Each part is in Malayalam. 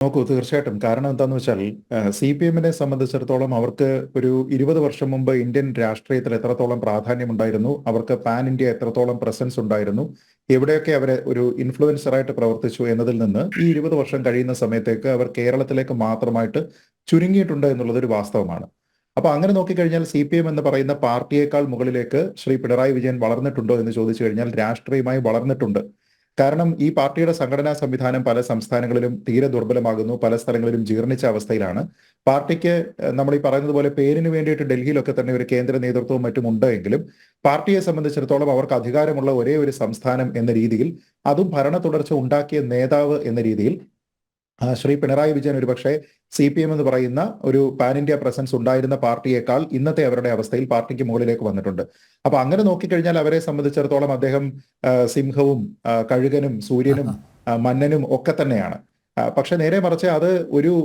നോക്കൂ, തീർച്ചയായിട്ടും. കാരണം എന്താന്ന് വെച്ചാൽ CPM-നെ സംബന്ധിച്ചിടത്തോളം അവർക്ക് ഒരു 20 വർഷം മുമ്പ് ഇന്ത്യൻ രാഷ്ട്രീയത്തിൽ എത്രത്തോളം പ്രാധാന്യമുണ്ടായിരുന്നു, അവർക്ക് പാൻ ഇന്ത്യ എത്രത്തോളം പ്രസൻസ് ഉണ്ടായിരുന്നു, എവിടെയൊക്കെ അവരെ ഒരു ഇൻഫ്ലുവൻസറായിട്ട് പ്രവർത്തിച്ചു എന്നതിൽ നിന്ന് ഈ 20 വർഷം കഴിയുന്ന സമയത്തേക്ക് അവർ കേരളത്തിലേക്ക് മാത്രമായിട്ട് ചുരുങ്ങിയിട്ടുണ്ട് എന്നുള്ളത് ഒരു വാസ്തവമാണ്. അപ്പൊ അങ്ങനെ നോക്കിക്കഴിഞ്ഞാൽ CPM എന്ന് പറയുന്ന പാർട്ടിയേക്കാൾ മുകളിലേക്ക് ശ്രീ പിണറായി വിജയൻ വളർന്നിട്ടുണ്ടോ എന്ന് ചോദിച്ചു കഴിഞ്ഞാൽ രാഷ്ട്രീയമായി വളർന്നിട്ടുണ്ട്. കാരണം ഈ പാർട്ടിയുടെ സംഘടനാ സംവിധാനം പല സംസ്ഥാനങ്ങളിലും തീരെ ദുർബലമാകുന്നു, പല സ്ഥലങ്ങളിലും ജീർണിച്ച അവസ്ഥയിലാണ്. പാർട്ടിക്ക് നമ്മൾ ഈ പറയുന്നത് പോലെ പേരിന് വേണ്ടിയിട്ട് ഡൽഹിയിലൊക്കെ തന്നെ ഒരു കേന്ദ്ര നേതൃത്വവും മറ്റും ഉണ്ട് എങ്കിലും പാർട്ടിയെ സംബന്ധിച്ചിടത്തോളം അവർക്ക് അധികാരമുള്ള ഒരേ ഒരു സംസ്ഥാനം എന്ന രീതിയിൽ, അതും ഭരണ തുടർച്ച ഉണ്ടാക്കിയ നേതാവ് എന്ന രീതിയിൽ ശ്രീ പിണറായി വിജയൻ ഒരുപക്ഷെ CPM എന്ന് പറയുന്ന ഒരു പാൻ ഇന്ത്യ പ്രസൻസ് ഉണ്ടായിരുന്ന പാർട്ടിയേക്കാൾ ഇന്നത്തെ അവരുടെ അവസ്ഥയിൽ പാർട്ടിക്ക് മുകളിലേക്ക് വന്നിട്ടുണ്ട്. അപ്പൊ അങ്ങനെ നോക്കിക്കഴിഞ്ഞാൽ അവരെ സംബന്ധിച്ചിടത്തോളം അദ്ദേഹം സിംഹവും കഴുകനും സൂര്യനും മന്നനും ഒക്കെ തന്നെയാണ്. പക്ഷെ നേരെ മറിച്ച് അത് ഒരു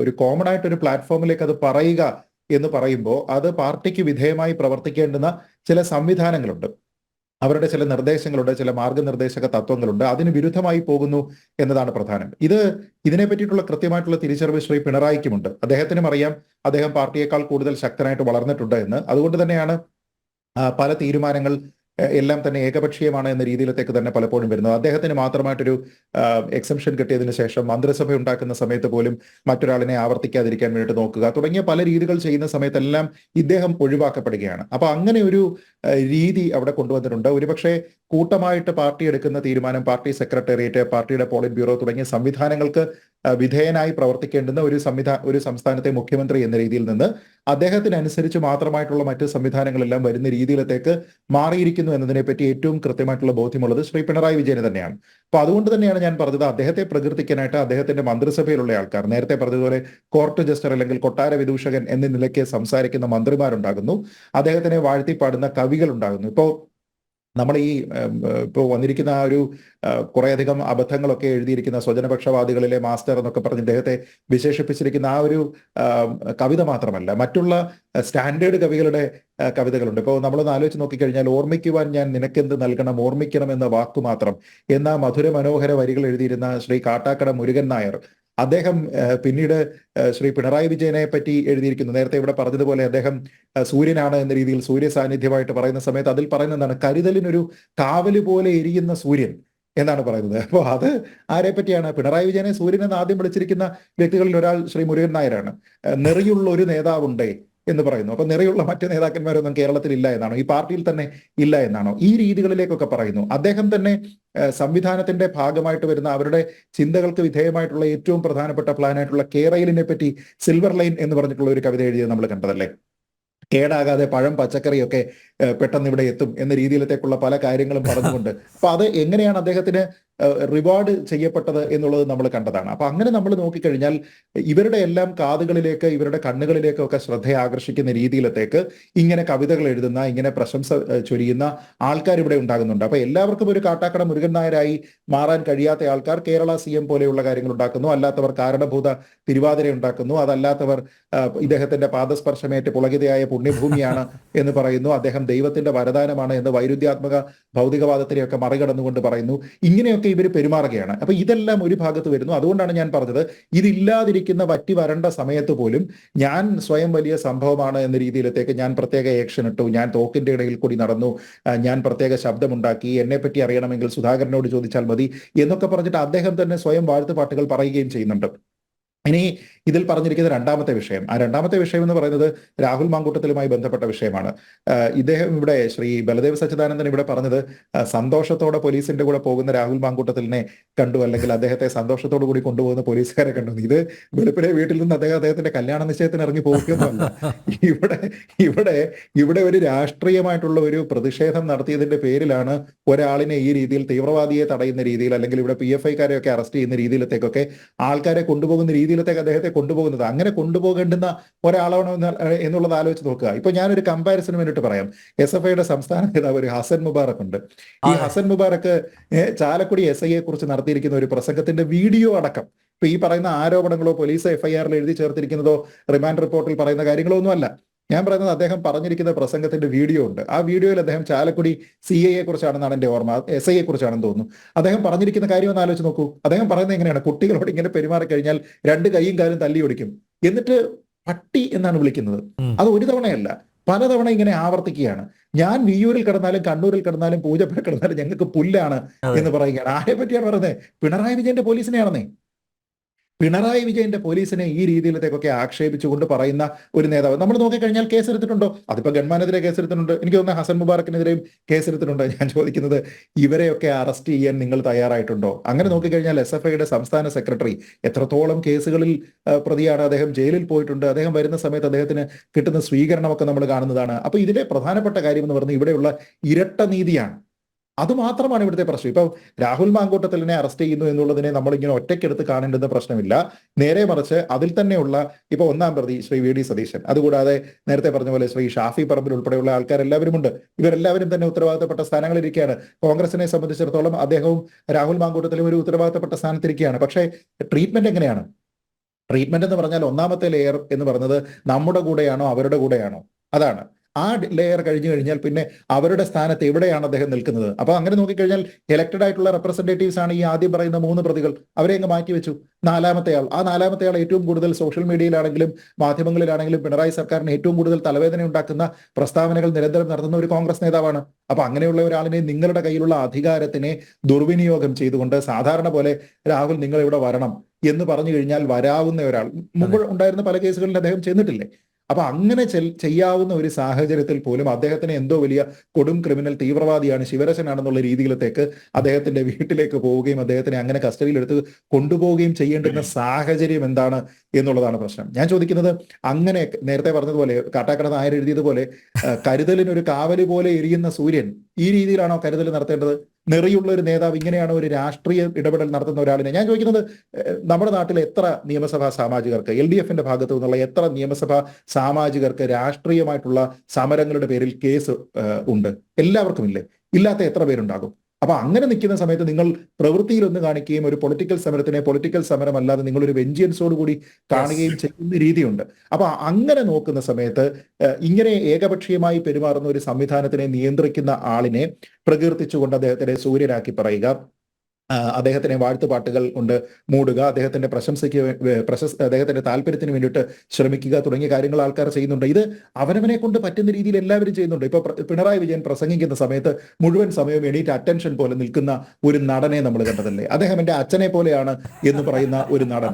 ഒരു കോമൺ ആയിട്ട് ഒരു പ്ലാറ്റ്ഫോമിലേക്ക് അത് പറയുക എന്ന് പറയുമ്പോൾ അത് പാർട്ടിക്ക് വിധേയമായി പ്രവർത്തിക്കേണ്ടുന്ന ചില സംവിധാനങ്ങളുണ്ട്, അവരുടെ ചില നിർദ്ദേശങ്ങളുണ്ട്, ചില മാർഗനിർദ്ദേശക തത്വങ്ങളുണ്ട്. അതിന് വിരുദ്ധമായി പോകുന്നു എന്നതാണ് പ്രധാനം. ഇതിനെ പറ്റിയിട്ടുള്ള കൃത്യമായിട്ടുള്ള തിരിച്ചറിവ് ശ്രീ പിണറായിക്കുമുണ്ട്. അദ്ദേഹത്തിനും അറിയാം അദ്ദേഹം പാർട്ടിയേക്കാൾ കൂടുതൽ ശക്തനായിട്ട് വളർന്നിട്ടുണ്ട് എന്ന്. അതുകൊണ്ട് തന്നെയാണ് പല തീരുമാനങ്ങൾ എല്ലാം തന്നെ ഏകപക്ഷീയമാണ് എന്ന രീതിയിലത്തേക്ക് തന്നെ പലപ്പോഴും വരുന്നത്. അദ്ദേഹത്തിന് മാത്രമായിട്ടൊരു എക്സംഷൻ കിട്ടിയതിനു ശേഷം മന്ത്രിസഭ ഉണ്ടാക്കുന്ന സമയത്ത് പോലും മറ്റൊരാളിനെ ആവർത്തിക്കാതിരിക്കാൻ വേണ്ടിയിട്ട് നോക്കുക തുടങ്ങിയ പല രീതികൾ ചെയ്യുന്ന സമയത്തെല്ലാം ഇദ്ദേഹം ഒഴിവാക്കപ്പെടുകയാണ്. അപ്പൊ അങ്ങനെ ഒരു രീതി അവിടെ കൊണ്ടുവന്നിട്ടുണ്ട്. ഒരുപക്ഷെ കൂട്ടമായിട്ട് പാർട്ടി എടുക്കുന്ന തീരുമാനം, പാർട്ടി സെക്രട്ടേറിയറ്റ്, പാർട്ടിയുടെ പോളിറ്റ് ബ്യൂറോ തുടങ്ങിയ സംവിധാനങ്ങൾക്ക് വിധേയനായി പ്രവർത്തിക്കേണ്ടുന്ന ഒരു സംസ്ഥാനത്തെ മുഖ്യമന്ത്രി എന്ന രീതിയിൽ നിന്ന് അദ്ദേഹത്തിനനുസരിച്ച് മാത്രമായിട്ടുള്ള മറ്റ് സംവിധാനങ്ങളെല്ലാം വരുന്ന രീതിയിലത്തേക്ക് മാറിയിരിക്കുന്നു എന്നതിനെപ്പറ്റി ഏറ്റവും കൃത്യമായിട്ടുള്ള ബോധ്യമുള്ളത് ശ്രീ പിണറായി വിജയന് തന്നെയാണ്. അപ്പൊ അതുകൊണ്ട് തന്നെയാണ് ഞാൻ പറഞ്ഞത്, അദ്ദേഹത്തെ പ്രകീർത്തിക്കാനായിട്ട് അദ്ദേഹത്തിന്റെ മന്ത്രിസഭയിലുള്ള ആൾക്കാർ, നേരത്തെ പറഞ്ഞതുപോലെ കോർട്ട് ജസ്റ്റർ അല്ലെങ്കിൽ കൊട്ടാര വിദൂഷകൻ എന്ന നിലയ്ക്ക് സംസാരിക്കുന്ന മന്ത്രിമാരുണ്ടാകുന്നു, അദ്ദേഹത്തിനെ വാഴ്ത്തിപ്പാടുന്ന കവികൾ ഉണ്ടാകുന്നു. നമ്മൾ ഈ ഇപ്പോൾ വന്നിരിക്കുന്ന ആ ഒരു കുറേയധികം അബദ്ധങ്ങളൊക്കെ എഴുതിയിരിക്കുന്ന സ്വജനപക്ഷവാദികളിലെ മാസ്റ്റർ എന്നൊക്കെ പറഞ്ഞ് ഇദ്ദേഹത്തെ വിശേഷിപ്പിച്ചിരിക്കുന്ന ആ ഒരു കവിത മാത്രമല്ല, മറ്റുള്ള സ്റ്റാൻഡേർഡ് കവികളുടെ കവിതകളുണ്ട്. ഇപ്പോൾ നമ്മളൊന്ന് ആലോചിച്ച് നോക്കിക്കഴിഞ്ഞാൽ, ഓർമ്മിക്കുവാൻ ഞാൻ നിനക്കെന്ത് നൽകണം, ഓർമ്മിക്കണം എന്ന വാക്കു മാത്രം എന്ന മധുര മനോഹര വരികൾ എഴുതിയിരുന്ന ശ്രീ കാട്ടാക്കട മുരുകൻ നായർ, അദ്ദേഹം പിന്നീട് ശ്രീ പിണറായി വിജയനെ പറ്റി എഴുതിയിരിക്കുന്നു. നേരത്തെ ഇവിടെ പറഞ്ഞതുപോലെ അദ്ദേഹം സൂര്യനാണ് എന്ന രീതിയിൽ സൂര്യ സാന്നിധ്യമായിട്ട് പറയുന്ന സമയത്ത് അതിൽ പറയുന്ന എന്താണ്, കരുതലിനൊരു കാവല് പോലെ എരിയുന്ന സൂര്യൻ എന്നാണ് പറയുന്നത്. അപ്പോൾ അത് ആരെ പറ്റിയാണ്? പിണറായി വിജയനെ സൂര്യൻ എന്ന് ആദ്യം വിളിച്ചിരിക്കുന്ന വ്യക്തികളിൽ ഒരാൾ ശ്രീ മുരുകൻ നായരാണ്. നെറിയുള്ള ഒരു നേതാവുണ്ടേ എന്ന് പറയുന്നു. അപ്പൊ നിറയുള്ള മറ്റു നേതാക്കന്മാരൊന്നും കേരളത്തിൽ ഇല്ല എന്നാണോ, ഈ പാർട്ടിയിൽ തന്നെ ഇല്ല എന്നാണോ, ഈ രീതികളിലേക്കൊക്കെ പറയുന്നു. അദ്ദേഹം തന്നെ സംവിധാനത്തിന്റെ ഭാഗമായിട്ട് വരുന്ന അവരുടെ ചിന്തകൾക്ക് വിധേയമായിട്ടുള്ള ഏറ്റവും പ്രധാനപ്പെട്ട പ്ലാനായിട്ടുള്ള കേരളിനെ പറ്റി സിൽവർ ലൈൻ എന്ന് പറഞ്ഞിട്ടുള്ള ഒരു കവിത എഴുതിയത് നമ്മൾ കണ്ടതല്ലേ. കേടാകാതെ പഴം പച്ചക്കറിയൊക്കെ പെട്ടെന്ന് ഇവിടെ എത്തും എന്ന രീതിയിലത്തേക്കുള്ള പല കാര്യങ്ങളും പറഞ്ഞുകൊണ്ട്, അപ്പൊ അത് എങ്ങനെയാണ് അദ്ദേഹത്തിന് റിവാർഡ് ചെയ്യപ്പെട്ടത് എന്നുള്ളത് നമ്മൾ കണ്ടതാണ്. അപ്പൊ അങ്ങനെ നമ്മൾ നോക്കിക്കഴിഞ്ഞാൽ ഇവരുടെ എല്ലാം കാതുകളിലേക്ക്, ഇവരുടെ കണ്ണുകളിലേക്കൊക്കെ ശ്രദ്ധ ആകർഷിക്കുന്ന രീതിയിലത്തേക്ക് ഇങ്ങനെ കവിതകൾ എഴുതുന്ന, ഇങ്ങനെ പ്രശംസ ചൊരിയുന്ന ആൾക്കാർ ഇവിടെ ഉണ്ടാകുന്നുണ്ട്. അപ്പൊ എല്ലാവർക്കും ഒരു കാട്ടാക്കട മുരുകൻ നായരായി മാറാൻ കഴിയാത്ത ആൾക്കാർ കേരള CM പോലെയുള്ള കാര്യങ്ങൾ ഉണ്ടാക്കുന്നു, അല്ലാത്തവർ കാരണഭൂത തിരുവാതിര ഉണ്ടാക്കുന്നു, അതല്ലാത്തവർ ഇദ്ദേഹത്തിന്റെ പാദസ്പർശമേറ്റ് പുളകിതയായ പുണ്യഭൂമിയാണ് എന്ന് പറയുന്നു, അദ്ദേഹം ദൈവത്തിന്റെ വരദാനമാണ് എന്ന് വൈരുദ്ധ്യാത്മക ഭൗതികവാദത്തിനെയൊക്കെ മറികടന്നുകൊണ്ട് പറയുന്നു. ഇങ്ങനെയൊക്കെ ഇവർ പെരുമാറുകയാണ്. അപ്പൊ ഇതെല്ലാം ഒരു ഭാഗത്ത് വരുന്നു. അതുകൊണ്ടാണ് ഞാൻ പറഞ്ഞത്, ഇതില്ലാതിരിക്കുന്ന വറ്റി വരണ്ട സമയത്ത് പോലും ഞാൻ സ്വയം വലിയ സംഭവമാണ് എന്ന രീതിയിലത്തേക്ക് ഞാൻ പ്രത്യേക ആക്ഷൻ ഇട്ടു, ഞാൻ തോക്കിന്റെ ഇടയിൽ കൂടി നടന്നു, ഞാൻ പ്രത്യേക ശബ്ദമുണ്ടാക്കി, എന്നെ പറ്റി അറിയണമെങ്കിൽ സുധാകരനോട് ചോദിച്ചാൽ മതി എന്നൊക്കെ പറഞ്ഞിട്ട് അദ്ദേഹം തന്നെ സ്വയം വാഴ്ത്തുപാട്ടുകൾ പറയുകയും ചെയ്യുന്നുണ്ട്. ഇനി ഇതിൽ പറഞ്ഞിരിക്കുന്ന രണ്ടാമത്തെ വിഷയം, ആ രണ്ടാമത്തെ വിഷയം എന്ന് പറയുന്നത് രാഹുൽ മാങ്കൂട്ടത്തിലുമായി ബന്ധപ്പെട്ട വിഷയമാണ്. ഇദ്ദേഹം ഇവിടെ ശ്രീ ബലദേവ് സച്ചിദാനന്ദൻ ഇവിടെ പറഞ്ഞത് സന്തോഷത്തോടെ പോലീസിന്റെ കൂടെ പോകുന്ന രാഹുൽ മാങ്കൂട്ടത്തിലിനെ കണ്ടു, അല്ലെങ്കിൽ അദ്ദേഹത്തെ സന്തോഷത്തോടു കൂടി കൊണ്ടുപോകുന്ന പോലീസുകാരെ കണ്ടു. ഇത് വെളുപ്പിലെ വീട്ടിൽ നിന്ന് അദ്ദേഹത്തിന്റെ കല്യാണ നിശ്ചയത്തിന് ഇറങ്ങി പോകുന്നതല്ല. ഇവിടെ ഇവിടെ ഇവിടെ ഒരു രാഷ്ട്രീയമായിട്ടുള്ള ഒരു പ്രതിഷേധം നടത്തിയതിന്റെ പേരിലാണ് ഒരാളിനെ ഈ രീതിയിൽ തീവ്രവാദിയെ തടയുന്ന രീതിയിൽ, അല്ലെങ്കിൽ ഇവിടെ PFI-കാരെയൊക്കെ അറസ്റ്റ് ചെയ്യുന്ന രീതിയിലത്തേക്കൊക്കെ ആൾക്കാരെ കൊണ്ടുപോകുന്ന രീതിയിലത്തേക്ക് അദ്ദേഹത്തെ കൊണ്ടുപോകുന്നത്. അങ്ങനെ കൊണ്ടുപോകേണ്ടുന്ന ഒരാളാണോ എന്നുള്ളത് ആലോചിച്ച് നോക്കുക. ഇപ്പൊ ഞാനൊരു കമ്പാരിസന് വേണ്ടിയിട്ട് പറയാം. SFIയുടെ സംസ്ഥാന നേതാവ് ഒരു ഹസൻ മുബാറക് ഉണ്ട്. ഈ ഹസൻ മുബാറക് ചാലക്കുടി SIയെ കുറിച്ച് നടത്തിയിരിക്കുന്ന ഒരു പ്രസംഗത്തിന്റെ വീഡിയോ അടക്കം, ഇപ്പൊ ഈ പറയുന്ന ആരോപണങ്ങളോ പോലീസ് FIR എഴുതി ചേർത്തിരിക്കുന്നതോ റിമാൻഡ് റിപ്പോർട്ടിൽ പറയുന്ന കാര്യങ്ങളോ ഒന്നുമല്ല. ഞാൻ പറയുന്നത് അദ്ദേഹം പറഞ്ഞിരിക്കുന്ന പ്രസംഗത്തിന്റെ വീഡിയോ ഉണ്ട്. ആ വീഡിയോയിൽ അദ്ദേഹം ചാലക്കുടി CIയെ കുറിച്ചാണെന്നാണ് എന്റെ ഓർമ്മ, SIയെ കുറിച്ചാണെന്ന് തോന്നുന്നു. അദ്ദേഹം പറഞ്ഞിരിക്കുന്ന കാര്യം ഒന്ന് ആലോചിച്ച് നോക്കൂ. അദ്ദേഹം പറയുന്നത് എങ്ങനെയാണ്, കുട്ടികളോട് ഇങ്ങനെ പെരുമാറി കഴിഞ്ഞാൽ രണ്ട് കൈയും കാലും തല്ലി ഒടിക്കും, എന്നിട്ട് പട്ടി എന്നാണ് വിളിക്കുന്നത്. അത് ഒരു തവണയല്ല, പലതവണ ഇങ്ങനെ ആവർത്തിക്കുകയാണ്. ഞാൻ വിയ്യൂരിൽ കിടന്നാലും കണ്ണൂരിൽ കിടന്നാലും പൂജപ്പുര കിടന്നാലും ഞങ്ങൾക്ക് പുല്ലാണ് എന്ന് പറയുകയാണ്. ആരെ പറ്റിയാണ് പറയുന്നത്? പിണറായി വിജയന്റെ പോലീസിനെയാണെന്നേ. പിണറായി വിജയന്റെ പോലീസിനെ ഈ രീതിയിലത്തേക്കൊക്കെ ആക്ഷേപിച്ചുകൊണ്ട് പറയുന്ന ഒരു നേതാവ് നമ്മൾ നോക്കിക്കഴിഞ്ഞാൽ കേസെടുത്തിട്ടുണ്ടോ? അതിപ്പോ ഗൺമാനെതിരെ കേസെടുത്തിട്ടുണ്ട്, എനിക്ക് തോന്നുന്നു ഹസൻ മുബാറക്കിനെതിരെയും കേസെടുത്തിട്ടുണ്ട്. ഞാൻ ചോദിക്കുന്നത്, ഇവരെയൊക്കെ അറസ്റ്റ് ചെയ്യാൻ നിങ്ങൾ തയ്യാറായിട്ടുണ്ടോ? അങ്ങനെ നോക്കിക്കഴിഞ്ഞാൽ SFIയുടെ സംസ്ഥാന സെക്രട്ടറി എത്രത്തോളം കേസുകളിൽ പ്രതിയാണ്, അദ്ദേഹം ജയിലിൽ പോയിട്ടുണ്ട്. അദ്ദേഹം വരുന്ന സമയത്ത് അദ്ദേഹത്തിന് കിട്ടുന്ന സ്വീകരണമൊക്കെ നമ്മൾ കാണുന്നതാണ്. അപ്പൊ ഇതിലെ പ്രധാനപ്പെട്ട കാര്യം എന്ന് പറഞ്ഞാൽ ഇവിടെയുള്ള ഇരട്ട നീതിയാണ്. അത് മാത്രമാണ് ഇവിടുത്തെ പ്രശ്നം. ഇപ്പൊ രാഹുൽ മാങ്കൂട്ടത്തിലിനെ അറസ്റ്റ് ചെയ്യുന്നു എന്നുള്ളതിനെ നമ്മൾ ഇങ്ങനെ ഒറ്റയ്ക്കെടുത്ത് കാണേണ്ടുന്ന പ്രശ്നമില്ല. നേരെ മറിച്ച് അതിൽ തന്നെയുള്ള ഇപ്പൊ ഒന്നാം പ്രതി ശ്രീ VD സതീശൻ, അതുകൂടാതെ നേരത്തെ പറഞ്ഞ പോലെ ശ്രീ ഷാഫി പറമ്പിൽ ഉൾപ്പെടെയുള്ള ആൾക്കാരെല്ലാവരും ഉണ്ട്. ഇവരെല്ലാവരും തന്നെ ഉത്തരവാദിത്തപ്പെട്ട സ്ഥാനങ്ങളിരിക്കുകയാണ്. കോൺഗ്രസിനെ സംബന്ധിച്ചിടത്തോളം അദ്ദേഹവും രാഹുൽ മാങ്കൂട്ടത്തിലും ഒരു ഉത്തരവാദിത്തപ്പെട്ട സ്ഥാനത്തിരിക്കുകയാണ്. പക്ഷേ ട്രീറ്റ്മെന്റ് എങ്ങനെയാണ്? ട്രീറ്റ്മെന്റ് എന്ന് പറഞ്ഞാൽ ഒന്നാമത്തെ ലെയർ എന്ന് പറഞ്ഞത് നമ്മുടെ കൂടെയാണോ അവരുടെ കൂടെയാണോ, അതാണ്. ആ ലെയർ കഴിഞ്ഞു കഴിഞ്ഞാൽ പിന്നെ അവരുടെ സ്ഥാനത്ത് എവിടെയാണ് അദ്ദേഹം നിൽക്കുന്നത്? അപ്പൊ അങ്ങനെ നോക്കിക്കഴിഞ്ഞാൽ എലക്ടഡ് ആയിട്ടുള്ള റെപ്രസെന്റേറ്റീവ്സ് ആണ് ഈ ആദ്യം പറയുന്ന 3 പ്രതികൾ. അവരെ അങ്ങ് മാറ്റിവെച്ചു. നാലാമത്തെ ആൾ ഏറ്റവും കൂടുതൽ സോഷ്യൽ മീഡിയയിലാണെങ്കിലും മാധ്യമങ്ങളിലാണെങ്കിലും പിണറായി സർക്കാരിന് ഏറ്റവും കൂടുതൽ തലവേദന ഉണ്ടാക്കുന്ന പ്രസ്താവനകൾ നിരന്തരം നടത്തുന്ന ഒരു കോൺഗ്രസ് നേതാവാണ്. അപ്പൊ അങ്ങനെയുള്ള ഒരാളിനെ നിങ്ങളുടെ കയ്യിലുള്ള അധികാരത്തിനെ ദുർവിനിയോഗം ചെയ്തുകൊണ്ട് സാധാരണ പോലെ രാഹുൽ നിങ്ങൾ ഇവിടെ വരണം എന്ന് പറഞ്ഞു കഴിഞ്ഞാൽ വരാവുന്ന ഒരാൾ, മുമ്പ് ഉണ്ടായിരുന്ന പല കേസുകളിൽ അദ്ദേഹം ചെന്നിട്ടില്ലേ? അപ്പൊ അങ്ങനെ ചെയ്യാവുന്ന ഒരു സാഹചര്യത്തിൽ പോലും അദ്ദേഹത്തിന് എന്തോ വലിയ കൊടും ക്രിമിനൽ തീവ്രവാദിയാണ്, ശിവരശനാണെന്നുള്ള രീതിയിലത്തേക്ക് അദ്ദേഹത്തിന്റെ വീട്ടിലേക്ക് പോവുകയും അദ്ദേഹത്തിനെ അങ്ങനെ കസ്റ്റഡിയിലെടുത്ത് കൊണ്ടുപോവുകയും ചെയ്യേണ്ടുന്ന സാഹചര്യം എന്താണ് എന്നുള്ളതാണ് പ്രശ്നം. ഞാൻ ചോദിക്കുന്നത്, അങ്ങനെ നേരത്തെ പറഞ്ഞതുപോലെ കാട്ടാക്കട നായർ എഴുതിയതുപോലെ കരുതലിനൊരു കാവല് പോലെ എരിയുന്ന സൂര്യൻ, ഈ രീതിയിലാണോ കരുതൽ നടത്തേണ്ടത്? നെറിയുള്ള ഒരു നേതാവ് ഇങ്ങനെയാണ് ഒരു രാഷ്ട്രീയ ഇടപെടൽ നടത്തുന്ന ഒരാളിനെ? ഞാൻ ചോദിക്കുന്നത്, നമ്മുടെ നാട്ടിലെ എത്ര നിയമസഭാ സാമാജികർക്ക്, LDFന്റെ ഭാഗത്തു നിന്നുള്ള എത്ര നിയമസഭാ സാമാജികർക്ക് രാഷ്ട്രീയമായിട്ടുള്ള സമരങ്ങളുടെ പേരിൽ കേസ് ഉണ്ട്? എല്ലാവർക്കും ഇല്ലേ? ഇല്ലാത്ത എത്ര പേരുണ്ടാകും? അപ്പൊ അങ്ങനെ നിൽക്കുന്ന സമയത്ത് നിങ്ങൾ പ്രവൃത്തിയിൽ ഒന്ന് കാണിക്കുകയും ഒരു പൊളിറ്റിക്കൽ സമരത്തിനെ പൊളിറ്റിക്കൽ സമരം അല്ലാതെ നിങ്ങൾ ഒരു വെഞ്ചിയൻസോട് കൂടി കാണുകയും ചെയ്യുന്ന രീതിയുണ്ട്. അപ്പൊ അങ്ങനെ നോക്കുന്ന സമയത്ത് ഇങ്ങനെ ഏകപക്ഷീയമായി പെരുമാറുന്ന ഒരു സംവിധാനത്തിനെ നിയന്ത്രിക്കുന്ന ആളിനെ പ്രകീർത്തിച്ചുകൊണ്ട് അദ്ദേഹത്തിനെ സൂര്യനാക്കി പറയുക, അദ്ദേഹത്തിനെ വാഴ്ത്തുപാട്ടുകൾ കൊണ്ട് മൂടുക, അദ്ദേഹത്തിന്റെ പ്രശംസയ്ക്ക് അദ്ദേഹത്തിന്റെ താല്പര്യത്തിന് വേണ്ടിയിട്ട് ശ്രമിക്കുക തുടങ്ങിയ കാര്യങ്ങൾ ആൾക്കാർ ചെയ്യുന്നുണ്ട്. ഇത് അവനവനെ കൊണ്ട് പറ്റുന്ന രീതിയിൽ എല്ലാവരും ചെയ്യുന്നുണ്ട്. ഇപ്പൊ പിണറായി വിജയൻ പ്രസംഗിക്കുന്ന സമയത്ത് മുഴുവൻ സമയം എണീറ്റ് അറ്റൻഷൻ പോലെ നിൽക്കുന്ന ഒരു നടനെ നമ്മൾ കണ്ടതല്ലേ? അദ്ദേഹം എന്റെ അച്ഛനെ പോലെയാണ് എന്ന് പറയുന്ന ഒരു നടൻ.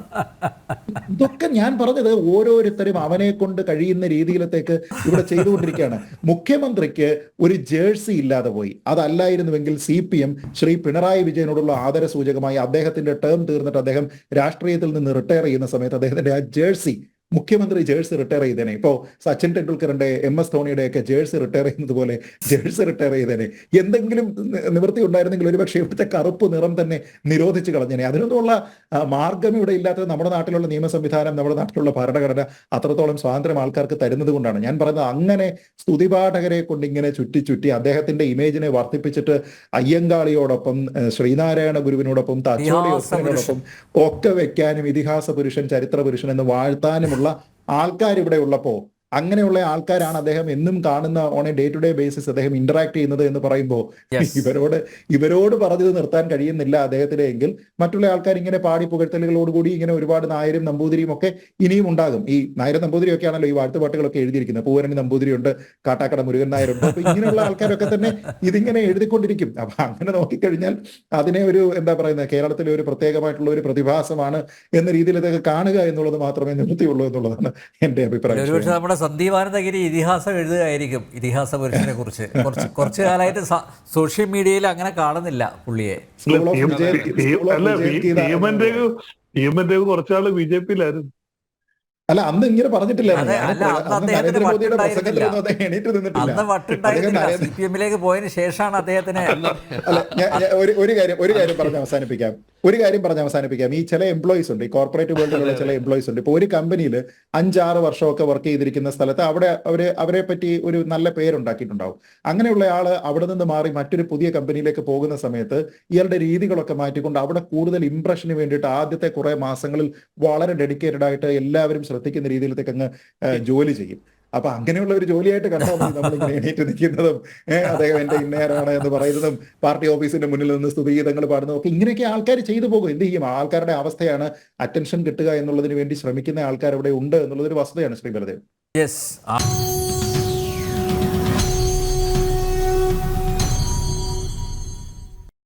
ഇതൊക്കെ ഞാൻ പറഞ്ഞത് ഓരോരുത്തരും അവനെ കൊണ്ട് കഴിയുന്ന രീതിയിലത്തേക്ക് ഇവിടെ ചെയ്തുകൊണ്ടിരിക്കുകയാണ്. മുഖ്യമന്ത്രിക്ക് ഒരു ജേഴ്സി ഇല്ലാതെ പോയി. അതല്ലായിരുന്നുവെങ്കിൽ CPM ശ്രീ പിണറായി വിജയനോടുള്ള ആദരസൂചകമായി അദ്ദേഹത്തിന്റെ ടേം തീർന്നിട്ട് അദ്ദേഹം രാഷ്ട്രീയത്തിൽ നിന്ന് റിട്ടയർ ചെയ്യുന്ന സമയത്ത് അദ്ദേഹത്തിന്റെ ആ ജേഴ്സി, മുഖ്യമന്ത്രി ജേഴ്സി റിട്ടയർ ചെയ്തേനെ. ഇപ്പോ സച്ചിൻ ടെണ്ടുൽക്കറിന്റെ MS ധോണിയുടെ ഒക്കെ ജേഴ്സി റിട്ടയർ ചെയ്യുന്നത് പോലെ ജേഴ്സി റിട്ടയർ ചെയ്തേനെ. എന്തെങ്കിലും നിവൃത്തി ഉണ്ടായിരുന്നെങ്കിൽ ഒരുപക്ഷെ ഇവിടുത്തെ കറുപ്പ് നിറം തന്നെ നിരോധിച്ച് കളഞ്ഞേനെ. അതിനൊന്നുമുള്ള മാർഗം ഇവിടെ ഇല്ലാത്തത് നമ്മുടെ നാട്ടിലുള്ള നിയമ സംവിധാനം, നമ്മുടെ നാട്ടിലുള്ള ഭരണഘടന അത്രത്തോളം സ്വാതന്ത്ര്യം ആൾക്കാർക്ക് തരുന്നത് കൊണ്ടാണ്. ഞാൻ പറയുന്നത്, അങ്ങനെ സ്തുതിപാഠകരെ കൊണ്ട് ഇങ്ങനെ ചുറ്റി അദ്ദേഹത്തിന്റെ ഇമേജിനെ വർദ്ധിപ്പിച്ചിട്ട് അയ്യങ്കാളിയോടൊപ്പം ശ്രീനാരായണ ഗുരുവിനോടൊപ്പം തച്ചോളിയോടൊപ്പം ഒക്കെ വെക്കാനും ഇതിഹാസ പുരുഷൻ, ചരിത്ര പുരുഷൻ എന്ന് വാഴ്ത്താനും ആൾക്കാർ ഇവിടെ ഉള്ളപ്പോ, അങ്ങനെയുള്ള ആൾക്കാരാണ് അദ്ദേഹം എന്നും കാണുന്ന on a day to day basis അദ്ദേഹം ഇന്ററാക്ട് ചെയ്യുന്നത് എന്ന് പറയുമ്പോൾ ഇവരോട് പറഞ്ഞത് നിർത്താൻ കഴിയുന്നില്ല അദ്ദേഹത്തിന് എങ്കിൽ മറ്റുള്ള ആൾക്കാർ ഇങ്ങനെ പാടി പുകഴ്ത്തലുകളോടുകൂടി ഇങ്ങനെ ഒരുപാട് നായരും നമ്പൂതിരിയും ഒക്കെ ഇനിയും ഉണ്ടാകും. ഈ നായരും നമ്പൂതിരി ഒക്കെ ആണല്ലോ ഈ വാഴ്ത്തുപാട്ടുകളൊക്കെ എഴുതിയിരിക്കുന്നത്. പൂവരണി നമ്പൂതിരിയുണ്ട്, കാട്ടാക്കട മുരുകൻ നായരുണ്ട്. അപ്പൊ ഇങ്ങനെയുള്ള ആൾക്കാരൊക്കെ തന്നെ ഇതിങ്ങനെ എഴുതിക്കൊണ്ടിരിക്കും. അപ്പൊ അങ്ങനെ നോക്കിക്കഴിഞ്ഞാൽ അതിനെ ഒരു എന്താ പറയുന്നത്, കേരളത്തിലെ ഒരു പ്രത്യേകമായിട്ടുള്ള ഒരു പ്രതിഭാസമാണ് എന്ന രീതിയിലൊക്കെ കാണുക എന്നുള്ളത് മാത്രമേ നിവൃത്തിയുള്ളൂ എന്നുള്ളതാണ് എന്റെ അഭിപ്രായം. സന്ദീപാനന്ദഗിരി ഇതിഹാസം എഴുതുകയായിരിക്കും, ഇതിഹാസ പുരുഷനെ കുറിച്ച്. കുറച്ചു കാലമായിട്ട് സോഷ്യൽ മീഡിയയിൽ അങ്ങനെ കാണുന്നില്ല പുള്ളിയെ. കുറച്ചാള് BJPയിലായിരുന്നു. അല്ല, അന്ന് ഇങ്ങനെ പറഞ്ഞിട്ടില്ല. നരേന്ദ്രമോദിയുടെ അന്ന് വട്ടുണ്ടായിരുന്നില്ല. CPM-ലേക്ക് പോയതിനു ശേഷമാണ് അദ്ദേഹത്തിന്. ഒരു കാര്യം പറഞ്ഞ് അവസാനിപ്പിക്കാം. ഈ ചില എംപ്ലോയീസ് ഉണ്ട്, ഈ കോർപ്പറേറ്റ് വേൾഡിലുള്ള ചില എംപ്ലോയീസ് ഉണ്ട്. ഇപ്പൊ ഒരു കമ്പനിയിൽ 5-6 വർഷമൊക്കെ വർക്ക് ചെയ്തിരിക്കുന്ന സ്ഥലത്ത് അവരെ പറ്റി ഒരു നല്ല പേരുണ്ടാക്കിയിട്ടുണ്ടാവും. അങ്ങനെയുള്ള ആള് അവിടെ നിന്ന് മാറി മറ്റൊരു പുതിയ കമ്പനിയിലേക്ക് പോകുന്ന സമയത്ത് ഇയാളുടെ രീതികളൊക്കെ മാറ്റിക്കൊണ്ട് അവിടെ കൂടുതൽ ഇംപ്രഷന് വേണ്ടിയിട്ട് ആദ്യത്തെ കുറെ മാസങ്ങളിൽ വളരെ ഡെഡിക്കേറ്റഡ് ആയിട്ട് എല്ലാവരും ശ്രദ്ധിക്കുന്ന രീതിയിലത്തേക്ക് അങ്ങ് ജോലി ചെയ്യും. അപ്പൊ അങ്ങനെയുള്ള ഒരു ജോലിയായിട്ട് കണ്ടാൽ മതി നമ്മളിങ്ങനെ എണീറ്റ് നിൽക്കുന്നതും അദ്ദേഹം എന്റെ ഇന്നയാരാണ് എന്ന് പറയുന്നതും പാർട്ടി ഓഫീസിന്റെ മുന്നിൽ നിന്ന് സ്തുതിഗീതങ്ങൾ പാടുന്നതും ഒക്കെ ഇങ്ങനെയൊക്കെ ആൾക്കാർ ചെയ്തു പോകും. എന്ത് ചെയ്യും? ആൾക്കാരുടെ അവസ്ഥയാണ് അറ്റൻഷൻ കിട്ടുക എന്നുള്ളതിന് വേണ്ടി ശ്രമിക്കുന്ന ആൾക്കാർ അവിടെ ഉണ്ട് എന്നുള്ളതൊരു വസ്തുതയാണ് ശ്രീ ബലദേവ്. യെസ്.